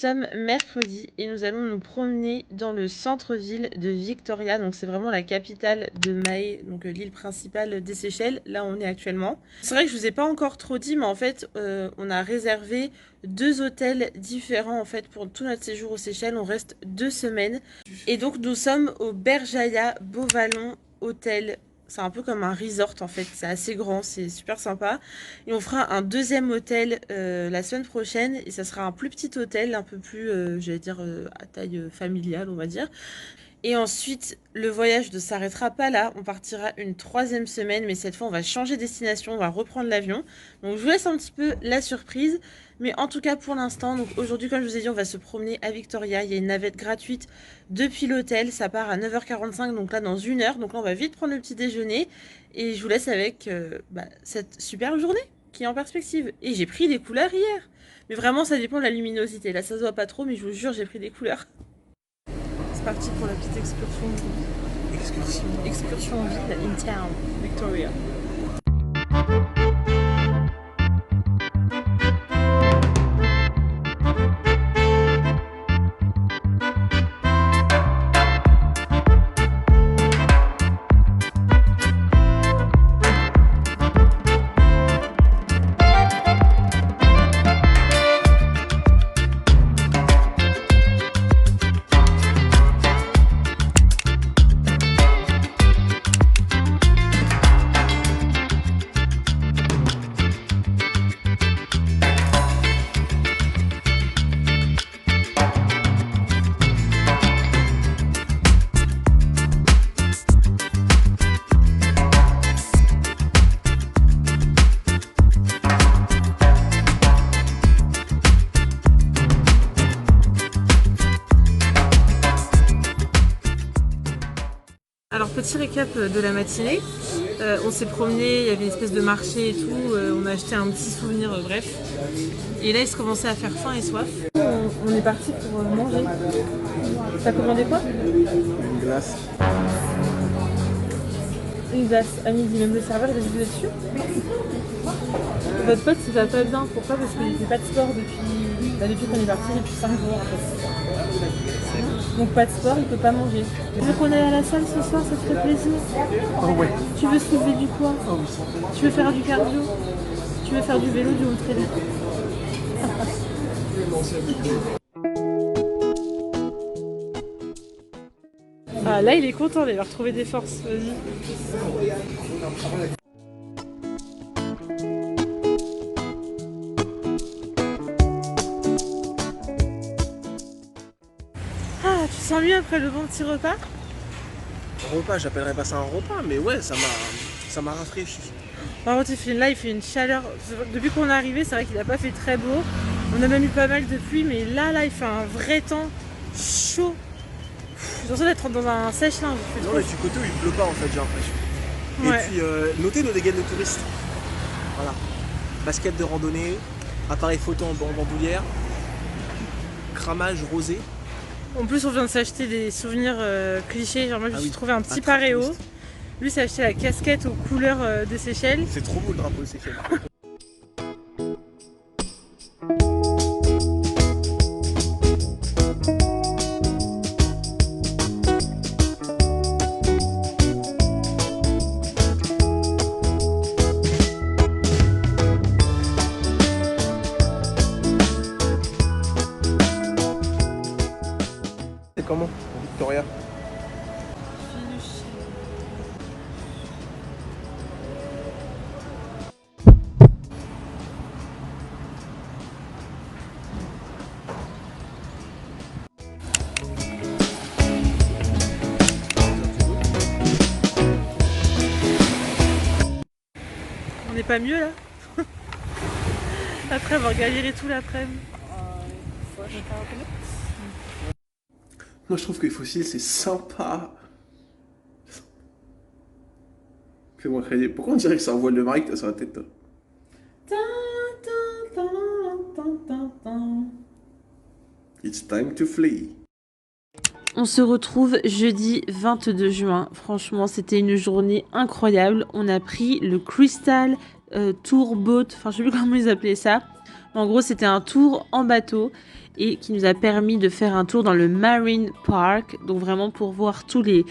sommes mercredi et nous allons nous promener dans le centre-ville de Victoria. Donc c'est vraiment la capitale de Mahé, donc l'île principale des Seychelles. Là on est actuellement. C'est vrai que je vous ai pas encore trop dit, mais en fait on a réservé 2 hôtels différents en fait pour tout notre séjour aux Seychelles. On reste 2 semaines et donc nous sommes au Berjaya Beauvallon Hôtel. C'est un peu comme un resort en fait, c'est assez grand, c'est super sympa. Et on fera un deuxième hôtel la semaine prochaine et ça sera un plus petit hôtel, un peu plus, j'allais dire, à taille familiale on va dire. Et ensuite, le voyage ne s'arrêtera pas là, on partira une 3e semaine, mais cette fois on va changer de destination, on va reprendre l'avion. Donc je vous laisse un petit peu la surprise, mais en tout cas pour l'instant, donc aujourd'hui comme je vous ai dit, on va se promener à Victoria, il y a une navette gratuite depuis l'hôtel, ça part à 9h45, donc là dans 1 heure, donc là on va vite prendre le petit déjeuner, et je vous laisse avec cette superbe journée qui est en perspective. Et j'ai pris des couleurs hier, mais vraiment ça dépend de la luminosité, là ça se voit pas trop, mais je vous jure j'ai pris des couleurs. C'est parti pour la petite excursion. Excursion ville in town, Victoria. Alors petit récap de la matinée, on s'est promené, il y avait une espèce de marché et tout, on a acheté un petit souvenir, bref. Et là il se commençait à faire faim et soif. On est parti pour manger. T'as commandé quoi? Une glace. Une glace à midi, même le serveur il a dit vous êtes sûr? Votre pote il va pas bien, pourquoi? Parce qu'il fait pas de sport depuis qu'on est parti, depuis 5 jours en fait. Donc pas de sport, il peut pas manger. Tu veux qu'on aille à la salle ce soir, ça te ferait plaisir? Oh ouais. Tu veux soulever du poids? Oh oui. Tu veux faire du cardio? Tu veux faire du vélo, du home training? Ah là il est content, il va retrouver des forces, vas-y. Ah, tu te sens mieux après le bon petit repas? Repas, j'appellerais pas ça un repas, mais ouais, ça m'a rafraîchi. Par contre, là, il fait une chaleur. Depuis qu'on est arrivé, c'est vrai qu'il n'a pas fait très beau. On a même eu pas mal de pluie, mais là, il fait un vrai temps chaud. J'ai l'impression d'être dans un sèche-linge. Non, mais du côté où il pleut pas en fait, j'ai l'impression. Ouais. Et puis, notez nos dégaines de touristes. Voilà. Basket de randonnée, appareil photo en bandoulière, cramage rosé. En plus, on vient de s'acheter des souvenirs clichés. Genre, moi, je me suis trouvé un petit Attrape paréo. touriste. Lui, s'est acheté la casquette aux couleurs des Seychelles. C'est trop beau le drapeau des Seychelles. C'est comment, Victoria? On n'est pas mieux là? Après avoir galéré tout l'après-midi. Moi je trouve que les fossiles c'est sympa. Fais-moi crédit. Pourquoi on dirait que c'est un voile de Marie que t'as sur la tête toi? It's time to flee. On se retrouve jeudi 22 juin. Franchement, c'était une journée incroyable. On a pris le Crystal Tour Boat. Enfin, je sais plus comment ils appelaient ça. En gros, c'était un tour en bateau. et qui nous a permis de faire un tour dans le Marine Park, donc vraiment pour voir tous les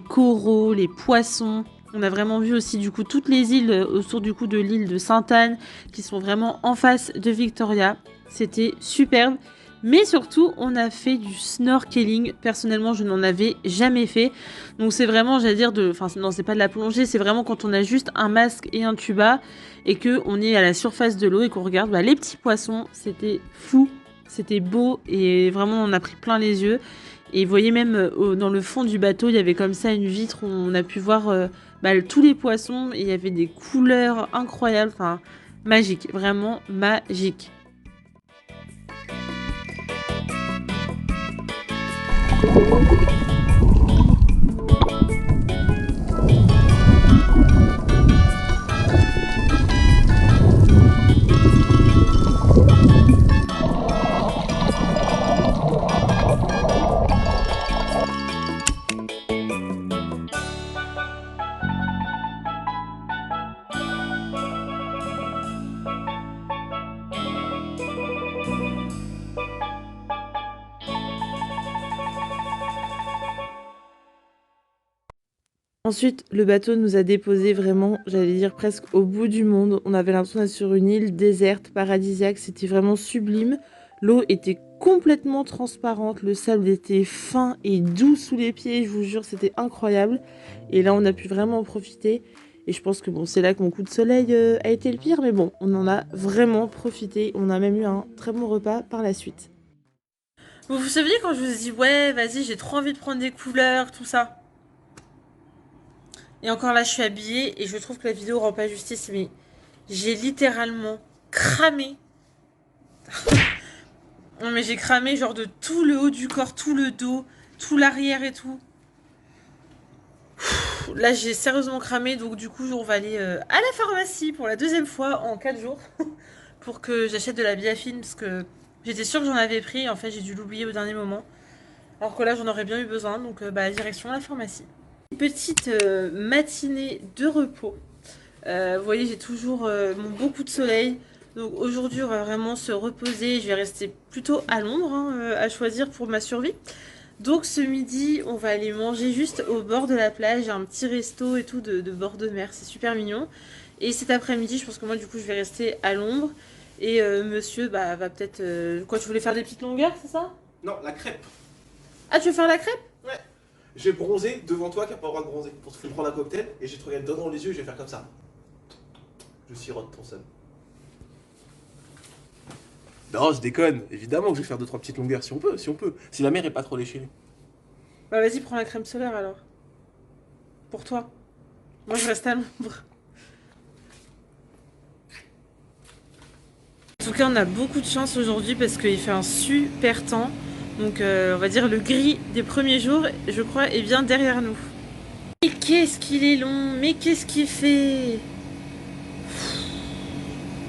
coraux, les poissons. On a vraiment vu aussi du coup toutes les îles autour du coup de l'île de Sainte-Anne qui sont vraiment en face de Victoria. C'était superbe. Mais surtout, on a fait du snorkeling. Personnellement, je n'en avais jamais fait. Donc c'est vraiment, j'allais dire, enfin non, c'est pas de la plongée, c'est vraiment quand on a juste un masque et un tuba et que on est à la surface de l'eau et qu'on regarde les petits poissons. C'était fou, c'était beau et vraiment on a pris plein les yeux. Et vous voyez même dans le fond du bateau, il y avait comme ça une vitre où on a pu voir tous les poissons et il y avait des couleurs incroyables, enfin magique, vraiment magique. Ensuite, le bateau nous a déposé vraiment, j'allais dire presque au bout du monde. On avait l'impression d'être sur une île déserte, paradisiaque. C'était vraiment sublime. L'eau était complètement transparente. Le sable était fin et doux sous les pieds. Je vous jure, c'était incroyable. Et là, on a pu vraiment en profiter. Et je pense que bon, c'est là que mon coup de soleil a été le pire. Mais bon, on en a vraiment profité. On a même eu un très bon repas par la suite. Vous vous souvenez quand je vous ai dit, ouais, vas-y, j'ai trop envie de prendre des couleurs, tout ça. Et encore là, je suis habillée et je trouve que la vidéo rend pas justice, mais j'ai littéralement cramé. Non, mais j'ai cramé genre de tout le haut du corps, tout le dos, tout l'arrière et tout. Là, j'ai sérieusement cramé, donc du coup, on va aller à la pharmacie pour la deuxième fois en 4 jours pour que j'achète de la biafine parce que j'étais sûre que j'en avais pris. En fait, j'ai dû l'oublier au dernier moment. Alors que là, j'en aurais bien eu besoin, donc direction la pharmacie. Petite matinée de repos. Vous voyez, j'ai toujours mon beau coup de soleil. Donc aujourd'hui, on va vraiment se reposer. Je vais rester plutôt à l'ombre à choisir pour ma survie. Donc ce midi, on va aller manger juste au bord de la plage. Un petit resto et tout de bord de mer. C'est super mignon. Et cet après-midi, je pense que moi, du coup, je vais rester à l'ombre. Et monsieur va peut-être... Quoi, tu voulais faire des petites longueurs, c'est ça? Non, la crêpe. Ah, tu veux faire la crêpe? Ouais. J'ai bronzé devant toi qui n'a pas le droit de bronzer. Pour te prendre un cocktail et je vais te regarder dedans dans les yeux et je vais faire comme ça. Je sirote ton seum. Non, je déconne. Évidemment que je vais faire 2-3 petites longueurs si on peut, si on peut. Si la mer est pas trop léchée. Bah vas-y, prends la crème solaire alors. Pour toi. Moi, je reste à l'ombre. En tout cas, on a beaucoup de chance aujourd'hui parce qu'il fait un super temps. Donc, on va dire le gris des premiers jours, je crois, est bien derrière nous. Mais qu'est-ce qu'il est long, mais qu'est-ce qu'il fait?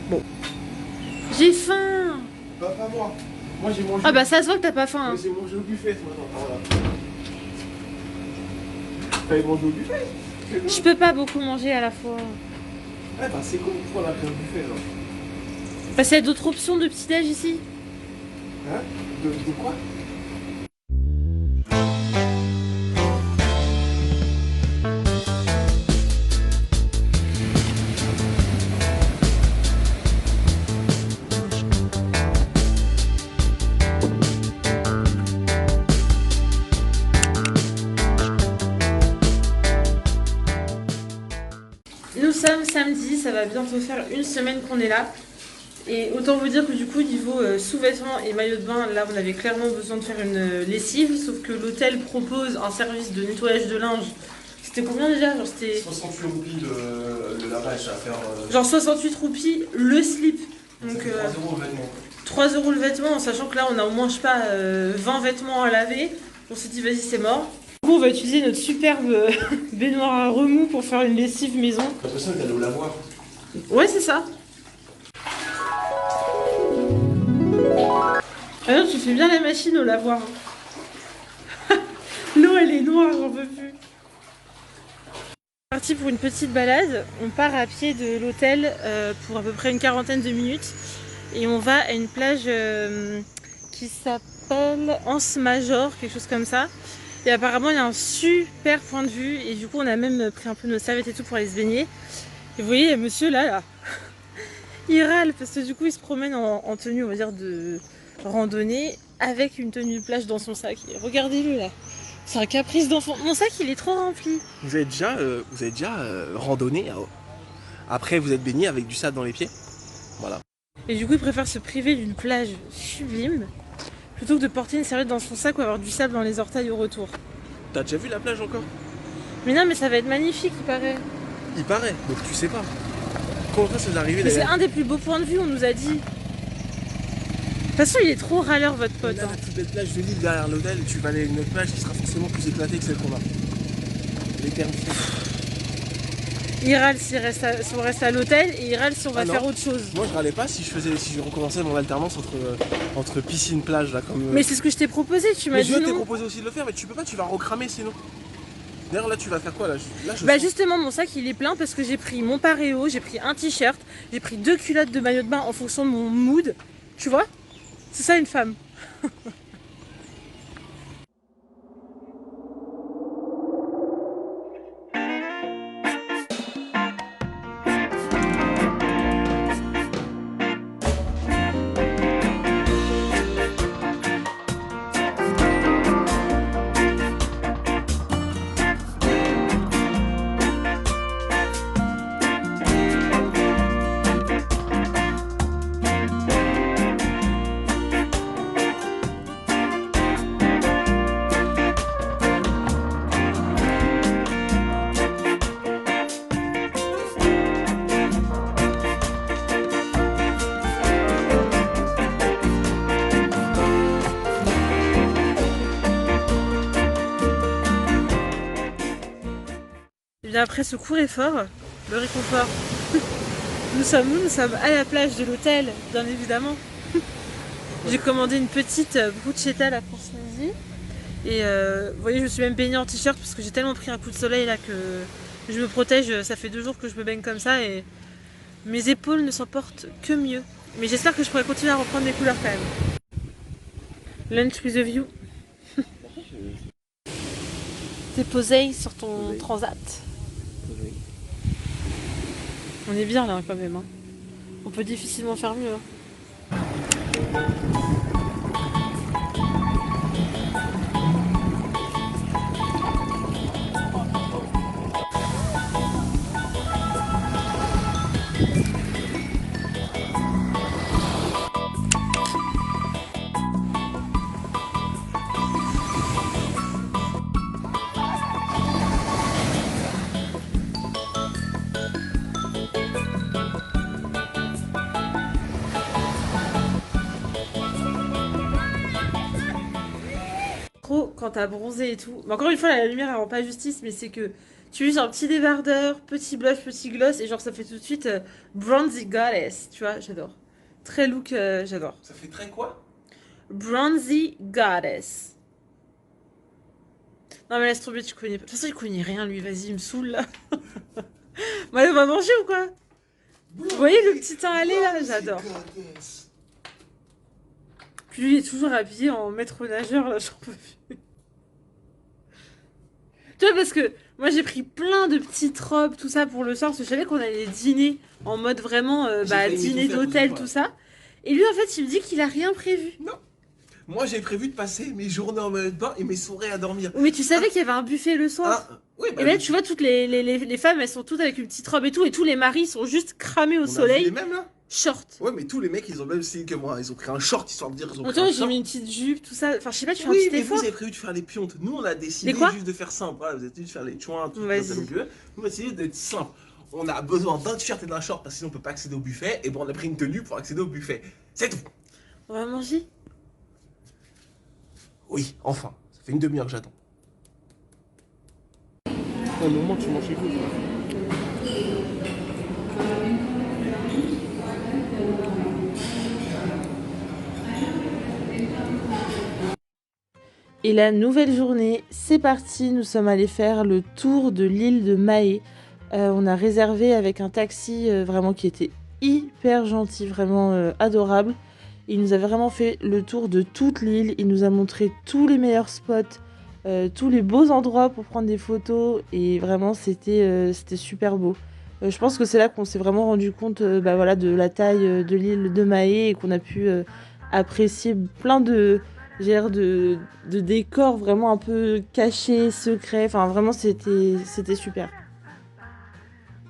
Bon. J'ai faim. Pas moi. Moi j'ai mangé. Ah bah ça se voit que t'as pas faim. Hein. J'ai mangé au buffet ce matin. Voilà. T'avais mangé au buffet? Je peux pas beaucoup manger à la fois. Ouais, bah c'est con, pourquoi on a pris un buffet là? Parce qu'il y a d'autres options de petit-déj ici. Hein? De quoi? Nous sommes samedi, ça va bientôt faire une semaine qu'on est là. Et autant vous dire que du coup, niveau sous-vêtements et maillot de bain, là, on avait clairement besoin de faire une lessive. Sauf que l'hôtel propose un service de nettoyage de linge. C'était combien déjà? Genre, c'était 68 roupies de lavage à faire. genre 68 roupies le slip. Donc 3 euros le vêtement. 3 euros le vêtement, en sachant que là, on a au moins, je sais pas, 20 vêtements à laver. On s'est dit, vas-y, c'est mort. Du coup, on va utiliser notre superbe baignoire à remous pour faire une lessive maison. J'ai l'impression que t'allais au lavoir. Ouais, c'est ça. Ah non, tu fais bien la machine au lavoir. L'eau, elle est noire, j'en peux plus. Parti pour une petite balade. On part à pied de l'hôtel pour à peu près une quarantaine de minutes. Et on va à une plage qui s'appelle Anse Major, quelque chose comme ça. Et apparemment, il y a un super point de vue. Et du coup, on a même pris un peu nos serviettes et tout pour aller se baigner. Et vous voyez, monsieur là, il râle parce que du coup, il se promène en tenue, on va dire, de randonnée avec une tenue de plage dans son sac. Et regardez-le là. C'est un caprice d'enfant. Mon sac, il est trop rempli. Vous avez déjà, randonné après vous êtes baigné avec du sable dans les pieds? Voilà. Et du coup, il préfère se priver d'une plage sublime plutôt que de porter une serviette dans son sac ou avoir du sable dans les orteils au retour. T'as déjà vu la plage encore? Mais non, mais ça va être magnifique, il paraît. Il paraît, donc tu sais pas. Comment ça c'est arrivé Mais c'est d'ailleurs? un des plus beaux points de vue, on nous a dit. De toute façon, il est trop râleur, votre pote. On a la plus belle plage de l'île derrière l'hôtel et tu vas aller à une autre plage qui sera forcément plus éclatée que celle qu'on a. Les termes. Il râle si on reste à l'hôtel et il râle si on va faire autre chose. Moi je râlais pas si je recommençais mon alternance entre piscine plage là comme. Mais c'est ce que je t'ai proposé, tu m'as dit Je t'ai non. proposé aussi de le faire mais tu peux pas, tu vas recramer sinon. D'ailleurs là tu vas faire quoi là? Bah justement mon sac il est plein parce que j'ai pris mon paréo, j'ai pris un t-shirt, j'ai pris 2 culottes de maillot de bain en fonction de mon mood. Tu vois? C'est ça une femme. Et bien après ce court effort, le réconfort. Nous sommes à la plage de l'hôtel, bien évidemment. J'ai commandé une petite bruschetta à la Francesie. Et vous voyez, je me suis même baignée en t-shirt parce que j'ai tellement pris un coup de soleil là que je me protège. Ça fait 2 jours que je me baigne comme ça et mes épaules ne s'en portent que mieux. Mais j'espère que je pourrai continuer à reprendre mes couleurs quand même. Lunch with a view. T'es posé sur ton transat. On est bien là quand même. Hein. On peut difficilement faire mieux. Hein. Quand t'as bronzé et tout. Mais encore une fois, la lumière elle rend pas justice, mais c'est que tu uses un petit débardeur, petit blush, petit gloss, et genre ça fait tout de suite bronzy goddess, tu vois, j'adore. Très look, j'adore. Ça fait très quoi? Bronzy goddess. Non mais laisse tomber, tu connais pas. De toute façon, il connaît rien lui, vas-y, il me saoule là. Bon, allez, on va manger ou quoi? Vous voyez le petit teint allé là, j'adore. Puis lui, il est toujours habillé en maître nageur, là, j'en peux plus. Tu vois, parce que moi, j'ai pris plein de petites robes, tout ça, pour le soir, parce que je savais qu'on allait dîner en mode vraiment, dîner d'hôtel, tout ça. Et lui, en fait, il me dit qu'il a rien prévu. Non. Moi, j'ai prévu de passer mes journées en maillot de bain et mes soirées à dormir. Mais tu savais qu'il y avait un buffet le soir. Oui, bah, et là, tu vois, toutes les femmes, elles sont toutes avec une petite robe et tout, et tous les maris sont juste cramés au soleil. Les mêmes, là? Short. Ouais, mais tous les mecs, ils ont le même style que moi. Ils ont pris un short histoire de dire qu'ils ont pris Attends, un j'ai short. mis une petite jupe, tout ça. Enfin, je sais pas, tu fais un Oui, petit mais effort. vous avez prévu de faire les piontes. Nous, on a décidé juste de faire simple. Voilà, vous avez décidé de faire les joints, tout ça. Nous, on a décidé d'être simple. On a besoin d'un t-shirt et d'un short parce que sinon on peut pas accéder au buffet. Et bon, on a pris une tenue pour accéder au buffet. C'est tout. On va manger? Oui, enfin. Ça fait une demi-heure que j'attends. Un moment, tu manges chez vous. Et la nouvelle journée, c'est parti, nous sommes allés faire le tour de l'île de Mahé. On a réservé avec un taxi vraiment qui était hyper gentil, vraiment adorable. Il nous a vraiment fait le tour de toute l'île. Il nous a montré tous les meilleurs spots, tous les beaux endroits pour prendre des photos. Et vraiment, c'était super beau. Je pense que c'est là qu'on s'est vraiment rendu compte voilà, de la taille de l'île de Mahé et qu'on a pu apprécier plein de décors vraiment un peu cachés, secrets. Enfin, vraiment, c'était super.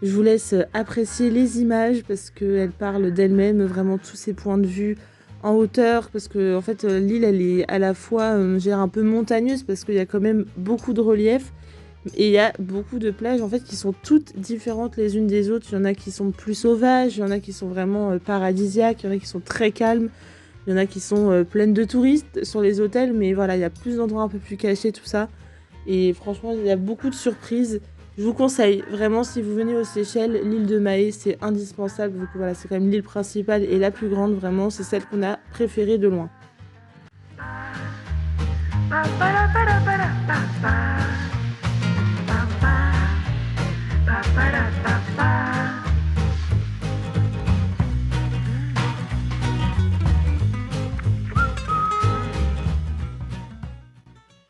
Je vous laisse apprécier les images parce qu'elles parlent d'elles-mêmes, vraiment tous ces points de vue en hauteur. Parce que en fait, l'île, elle est à la fois un peu montagneuse parce qu'il y a quand même beaucoup de relief. Et il y a beaucoup de plages en fait qui sont toutes différentes les unes des autres. Il y en a qui sont plus sauvages, il y en a qui sont vraiment paradisiaques, il y en a qui sont très calmes. Il y en a qui sont pleines de touristes sur les hôtels, mais voilà, il y a plus d'endroits un peu plus cachés, tout ça. Et franchement, il y a beaucoup de surprises. Je vous conseille, vraiment, si vous venez aux Seychelles, l'île de Mahé, c'est indispensable. Vu que voilà, c'est quand même l'île principale et la plus grande, vraiment, c'est celle qu'on a préférée de loin.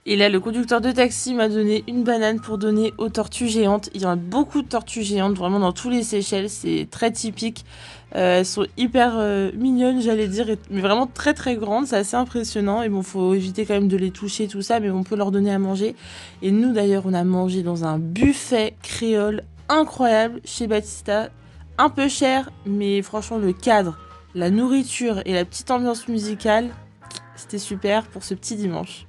Et là, le conducteur de taxi m'a donné une banane pour donner aux tortues géantes. Il y a beaucoup de tortues géantes, vraiment dans tous les Seychelles. C'est très typique. Elles sont hyper mignonnes, j'allais dire, mais vraiment très très grandes. C'est assez impressionnant. Et bon, faut éviter quand même de les toucher, tout ça, mais on peut leur donner à manger. Et nous, d'ailleurs, on a mangé dans un buffet créole incroyable chez Batista. Un peu cher, mais franchement, le cadre, la nourriture et la petite ambiance musicale, c'était super pour ce petit dimanche.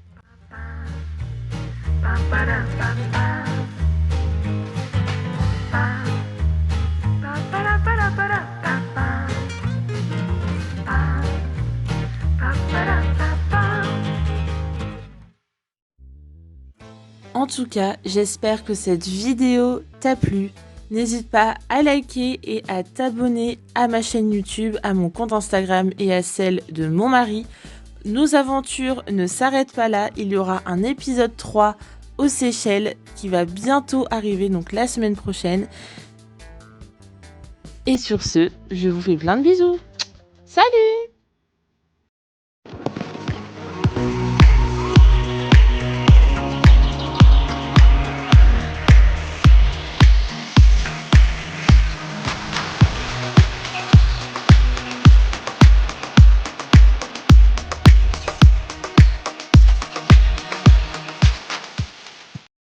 En tout cas, j'espère que cette vidéo t'a plu. N'hésite pas à liker et à t'abonner à ma chaîne YouTube, à mon compte Instagram et à celle de mon mari. Nos aventures ne s'arrêtent pas là, il y aura un épisode 3 aux Seychelles qui va bientôt arriver, donc la semaine prochaine. Et sur ce, je vous fais plein de bisous. Salut!